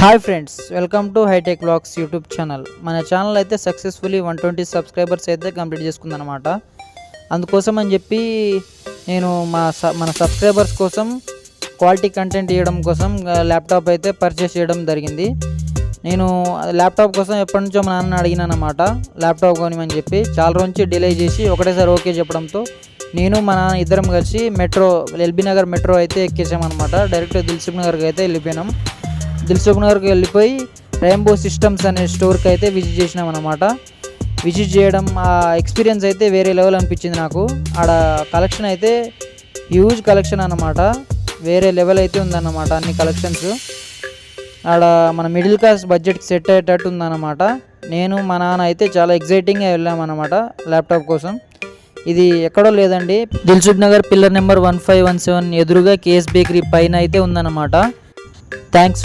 Hi friends, welcome to hitech vlogs YouTube channel. మన channel అయితే successfully 120 subscribers అయితే complete చేసుకుందనమాట. అందుకోసం అని చెప్పి నేను మన సబ్స్క్రైబర్స్ కోసం క్వాలిటీ కంటెంట్ ఇవ్వడం కోసం ల్యాప్టాప్ అయితే పర్చేస్ చేయడం జరిగింది. నేను ల్యాప్టాప్ కోసం ఎప్పటి నుంచో మా నాన్న అడిగినానమాట, ల్యాప్టాప్ కొనిమని చెప్పి. చాలా రోజు డిలే చేసి ఒకటేసారి ఓకే చెప్పడంతో నేను మా నాన్న ఇద్దరం కలిసి ఎల్బీ నగర్ మెట్రో అయితే ఎక్కేసామన్నమాట. డైరెక్ట్ దిల్సుఖ్ నగర్కి అయితే వెళ్ళిపోయినాం. దిల్సుఖ్ నగర్కి వెళ్ళిపోయి రెయిన్బో సిస్టమ్స్ అనే స్టోర్కి అయితే విజిట్ చేసినాం అనమాట. విజిట్ చేయడం ఆ ఎక్స్పీరియన్స్ అయితే వేరే లెవెల్ అనిపించింది నాకు. ఆడ కలెక్షన్ అయితే హ్యూజ్ కలెక్షన్ అన్నమాట, వేరే లెవెల్ అయితే ఉందన్నమాట. అన్ని కలెక్షన్స్ ఆడ మన మిడిల్ క్లాస్ బడ్జెట్కి సెట్ అయ్యేటట్టు ఉందన్నమాట. నేను మా నాన్న అయితే చాలా ఎగ్జైటింగ్గా వెళ్ళామన్నమాట ల్యాప్టాప్ కోసం. ఇది ఎక్కడో లేదండి, దిల్సుఖ్ నగర్ పిల్లర్ నెంబర్ 1517 ఎదురుగా కేఎస్ బేకరీ పైన అయితే ఉందన్నమాట. థ్యాంక్స్.